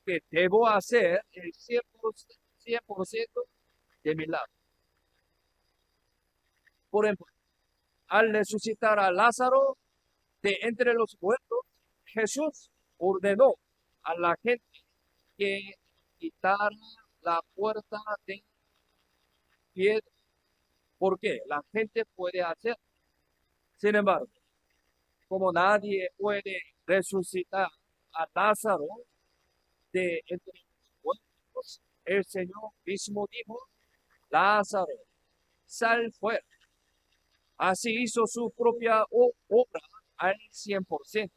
que debo hacer el 100% de mi lado. Por ejemplo, al resucitar a Lázaro de entre los muertos, Jesús ordenó a la gente que quitara la puerta de piedra. ¿Por qué? La gente puede hacer. Sin embargo, como nadie puede resucitar a Lázaro de entre los muertos, el Señor mismo dijo, Lázaro, sal fuera. Así hizo su propia obra al 100%.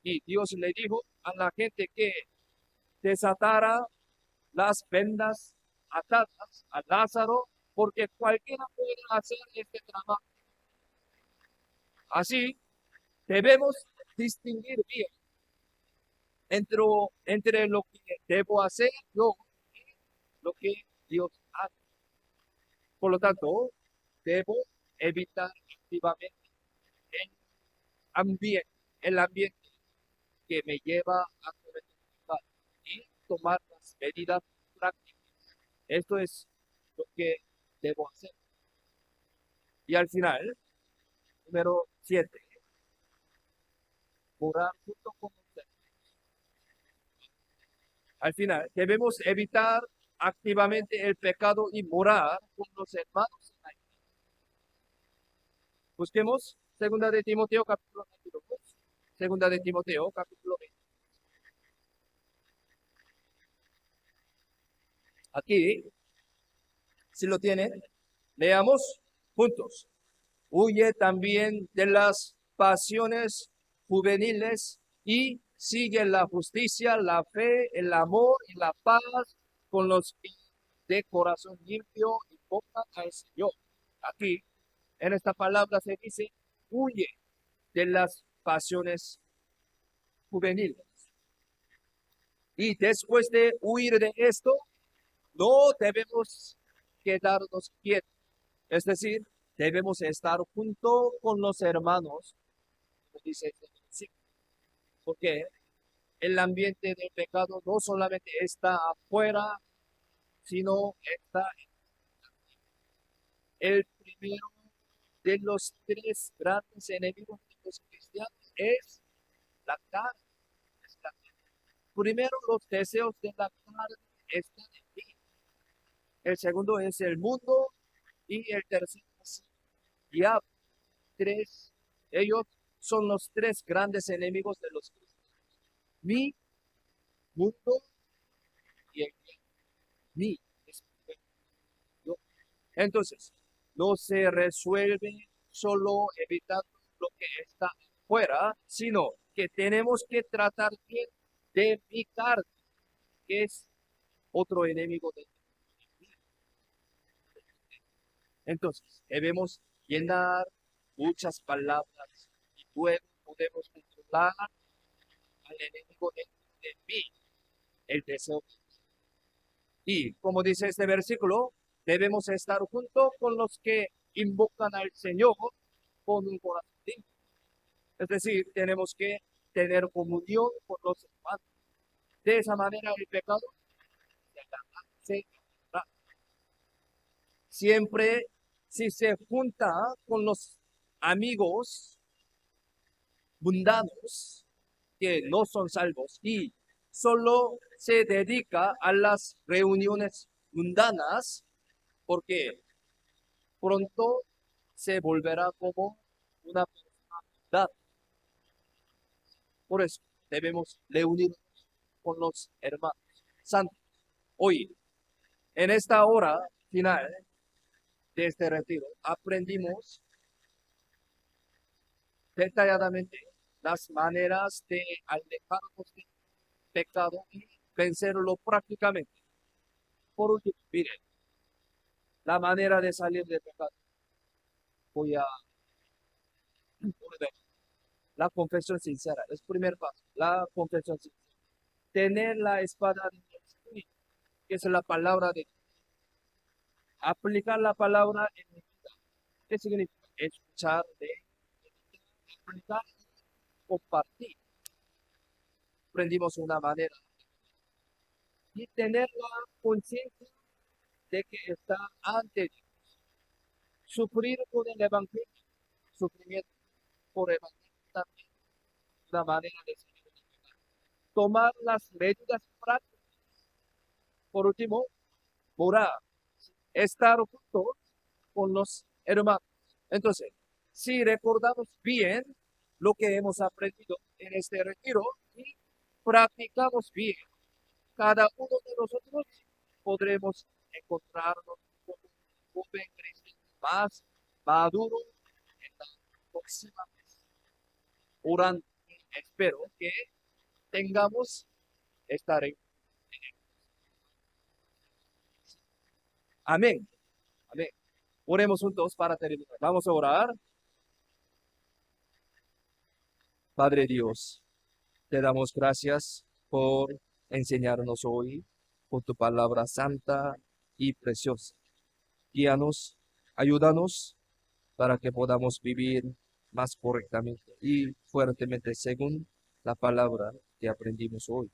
Y Dios le dijo a la gente que desatara las vendas atadas a Lázaro, porque cualquiera puede hacer este trabajo. Así, debemos distinguir bien entre lo que debo hacer yo y lo que Dios hace. Por lo tanto, debo evitar activamente el el ambiente que me lleva a cometer pecado y tomar las medidas prácticas. Esto es lo que debo hacer. Y al final, número 7, orar junto con usted. Al final, debemos evitar activamente el pecado y morar con los hermanos en la iglesia. Busquemos Segunda de Timoteo, capítulo 22. Segunda de Timoteo, capítulo 20. Aquí, si lo tienen, leamos juntos. Huye también de las pasiones juveniles y sigue la justicia, la fe, el amor y la paz con los que de corazón limpio invocan al Señor. Aquí, en esta palabra se dice, huye de las pasiones juveniles. Y después de huir de esto, no debemos quedarnos quietos. Es decir, debemos estar junto con los hermanos, como dice este versículo, porque el ambiente del pecado no solamente está afuera, sino está el primero de los tres grandes enemigos de los cristianos es la carne. Es la carne. Primero, los deseos de la carne están en mí. El segundo es el mundo y el tercero es el diablo. Ellos son los tres grandes enemigos de los cristianos. Mi mundo y el diablo. Mi es yo. Entonces, no se resuelve solo evitando lo que está fuera, sino que tenemos que tratar bien de mi carne, que es otro enemigo de mí. Entonces, debemos llenar muchas palabras y luego podemos controlar al enemigo de mí, el deseo. Y como dice este versículo, debemos estar junto con los que invocan al Señor con un corazón limpio. Es decir, tenemos que tener comunión con los hermanos. De esa manera el pecado se acabará. Siempre si se junta con los amigos mundanos que no son salvos y solo se dedica a las reuniones mundanas, porque pronto se volverá como una personalidad. Por eso debemos reunirnos con los hermanos santos. Hoy, en esta hora final de este retiro, aprendimos detalladamente las maneras de alejarnos del pecado y vencerlo prácticamente. Por último, miren, la manera de salir del pecado. Voy a volver. La confesión sincera, es el primer paso, la confesión sincera. Tener la espada del Espíritu, que es la palabra de Dios. Aplicar la palabra en mi vida. ¿Qué significa? Escuchar, leer, aplicar y compartir. Aprendimos una manera. Y tener la conciencia de que está ante Dios. Sufrir por el Evangelio, sufrimiento por el Evangelio también, una manera de seguir. Tomar las medidas prácticas. Por último, orar, estar juntos con los hermanos. Entonces, si recordamos bien lo que hemos aprendido en este retiro y practicamos bien, cada uno de nosotros podremos encontrarnos como un joven cristiano más maduro en la próxima vez. Orando, espero que tengamos esta reunión. Amén. Amén. Oremos juntos para terminar. Vamos a orar. Padre Dios, te damos gracias por enseñarnos hoy con tu palabra santa y preciosa. Guíanos, ayúdanos para que podamos vivir más correctamente y fuertemente según la palabra que aprendimos hoy.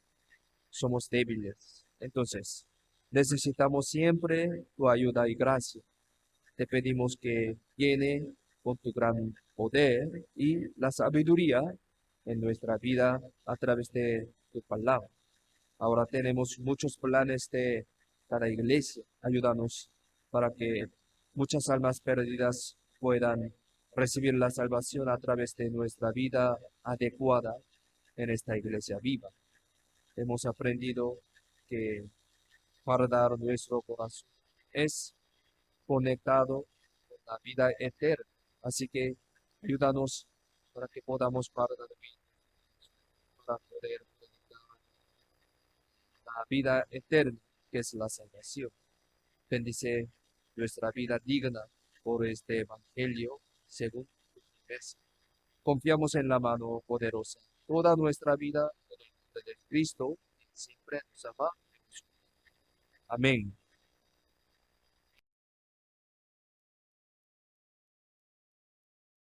Somos débiles, entonces necesitamos siempre tu ayuda y gracia. Te pedimos que llene con tu gran poder y la sabiduría en nuestra vida a través de tu palabra. Ahora tenemos muchos planes de cada iglesia. Ayúdanos para que muchas almas perdidas puedan recibir la salvación a través de nuestra vida adecuada en esta iglesia viva. Hemos aprendido que guardar nuestro corazón es conectado con la vida eterna. Así que ayúdanos para que podamos guardar bien, para poder predicar la vida eterna, que es la salvación. Bendice nuestra vida digna por este Evangelio según tu promesa. Confiamos en la mano poderosa. Toda nuestra vida en el nombre de Cristo, siempre nos ama. Amén.